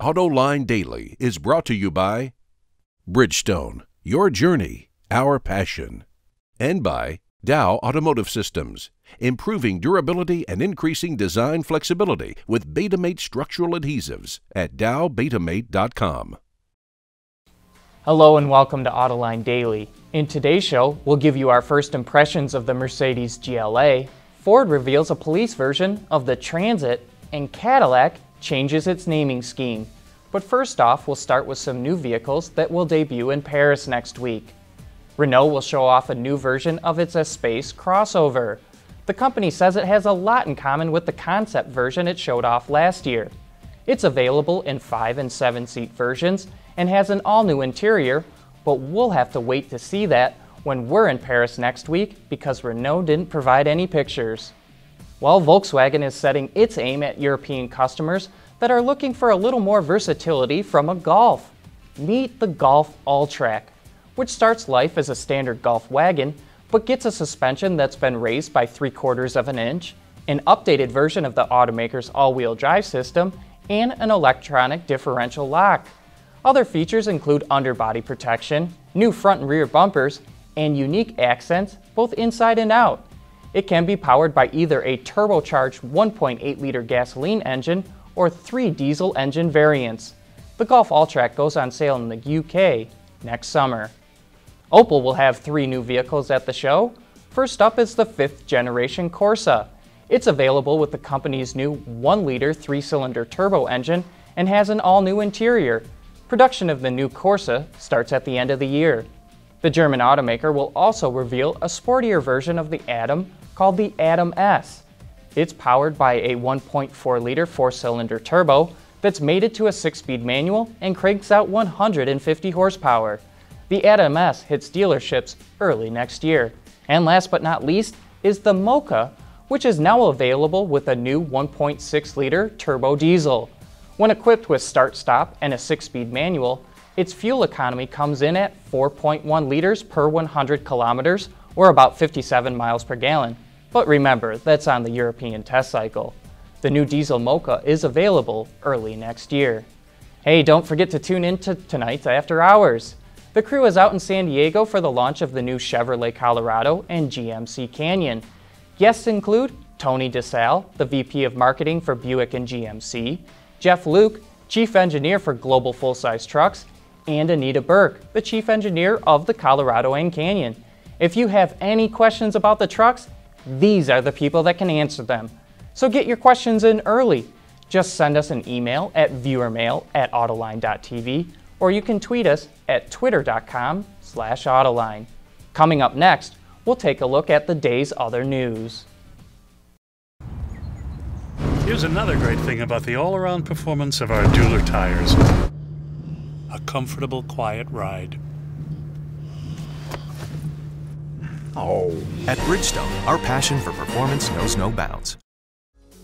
Autoline Daily is brought to you by Bridgestone, your journey, our passion, and by Dow Automotive Systems, improving durability and increasing design flexibility with Betamate structural adhesives at dowbetamate.com. Hello and welcome to Autoline Daily. In today's show, we'll give you our first impressions of the Mercedes GLA, Ford reveals a police version of the Transit, and Cadillac changes its naming scheme. But first off, we'll start with some new vehicles that will debut in Paris next week. Renault will show off a new version of its Espace crossover. The company says it has a lot in common with the concept version it showed off last year. It's available in 5- and 7-seat versions and has an all-new interior, but we'll have to wait to see that when we're in Paris next week because Renault didn't provide any pictures. Well, Volkswagen is setting its aim at European customers that are looking for a little more versatility from a Golf. Meet the Golf Alltrack, which starts life as a standard Golf wagon, but gets a suspension that's been raised by 3/4 of an inch, an updated version of the automaker's all-wheel drive system, and an electronic differential lock. Other features include underbody protection, new front and rear bumpers, and unique accents both inside and out. It can be powered by either a turbocharged 1.8-liter gasoline engine or 3 diesel engine variants. The Golf Alltrack goes on sale in the UK next summer. Opel will have 3 new vehicles at the show. First up is the 5th generation Corsa. It's available with the company's new 1-liter 3-cylinder turbo engine and has an all-new interior. Production of the new Corsa starts at the end of the year. The German automaker will also reveal a sportier version of the Atom called the Atom S. It's powered by a 1.4-liter 4-cylinder turbo that's mated to a 6-speed manual and cranks out 150 horsepower. The Atom S hits dealerships early next year. And last but not least is the Mocha, which is now available with a new 1.6-liter turbo diesel. When equipped with start-stop and a 6-speed manual, its fuel economy comes in at 4.1 liters per 100 kilometers, or about 57 miles per gallon. But remember, that's on the European test cycle. The new diesel Mocha is available early next year. Hey, don't forget to tune in to tonight's After Hours. The crew is out in San Diego for the launch of the new Chevrolet Colorado and GMC Canyon. Guests include Tony DeSalle, the VP of Marketing for Buick and GMC, Jeff Luke, Chief Engineer for Global Full-Size Trucks, and Anita Burke, the Chief Engineer of the Colorado and Canyon. If you have any questions about the trucks, these are the people that can answer them. So get your questions in early. Just send us an email at viewermail@autoline.tv, or you can tweet us at twitter.com/Autoline. Coming up next, we'll take a look at the day's other news. Here's another great thing about the all-around performance of our Dueler tires. A comfortable, quiet ride. At Bridgestone, our passion for performance knows no bounds.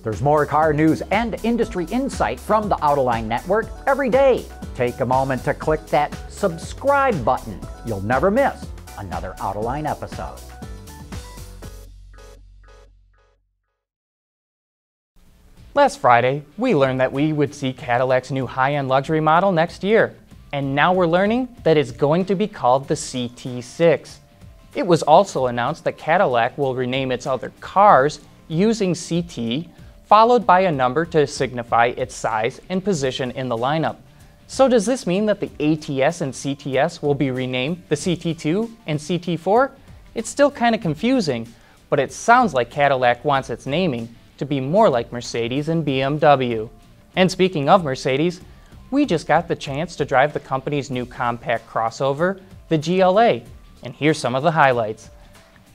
There's more car news and industry insight from the Autoline Network every day. Take a moment to click that subscribe button. You'll never miss another Autoline episode. Last Friday, we learned that we would see Cadillac's new high-end luxury model next year. And now we're learning that it's going to be called the CT6. It was also announced that Cadillac will rename its other cars using CT, followed by a number to signify its size and position in the lineup. So does this mean that the ATS and CTS will be renamed the CT2 and CT4? It's still kind of confusing, but it sounds like Cadillac wants its naming to be more like Mercedes and BMW. And speaking of Mercedes, we just got the chance to drive the company's new compact crossover, the GLA, and here's some of the highlights.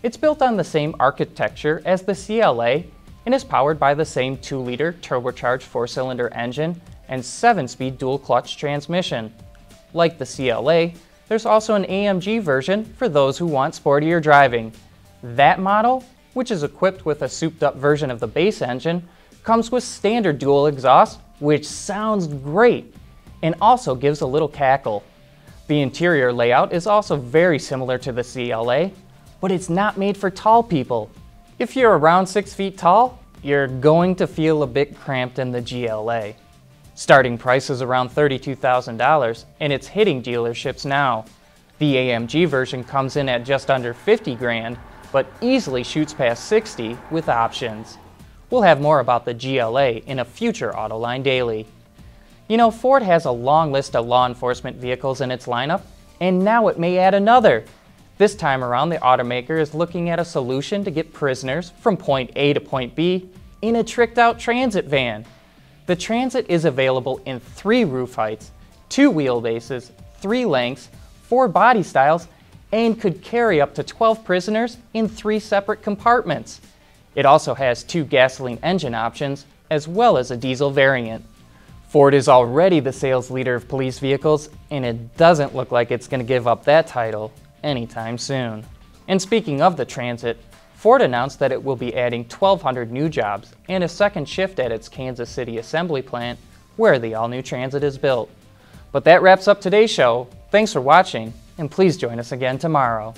It's built on the same architecture as the CLA and is powered by the same 2-liter turbocharged 4-cylinder engine and 7-speed dual-clutch transmission. Like the CLA, there's also an AMG version for those who want sportier driving. That model, which is equipped with a souped-up version of the base engine, comes with standard dual exhaust, which sounds great, and also gives a little cackle. The interior layout is also very similar to the CLA, but it's not made for tall people. If you're around 6 feet tall, you're going to feel a bit cramped in the GLA. Starting price is around $32,000 and it's hitting dealerships now. The AMG version comes in at just under 50 grand, but easily shoots past 60 with options. We'll have more about the GLA in a future Autoline Daily. You know, Ford has a long list of law enforcement vehicles in its lineup, and now it may add another. This time around, the automaker is looking at a solution to get prisoners from point A to point B in a tricked-out transit van. The Transit is available in 3 roof heights, 2 wheelbases, 3 lengths, 4 body styles, and could carry up to 12 prisoners in 3 separate compartments. It also has 2 gasoline engine options, as well as a diesel variant. Ford is already the sales leader of police vehicles, and it doesn't look like it's going to give up that title anytime soon. And speaking of the Transit, Ford announced that it will be adding 1,200 new jobs and a second shift at its Kansas City assembly plant, where the all-new Transit is built. But that wraps up today's show. Thanks for watching, and please join us again tomorrow.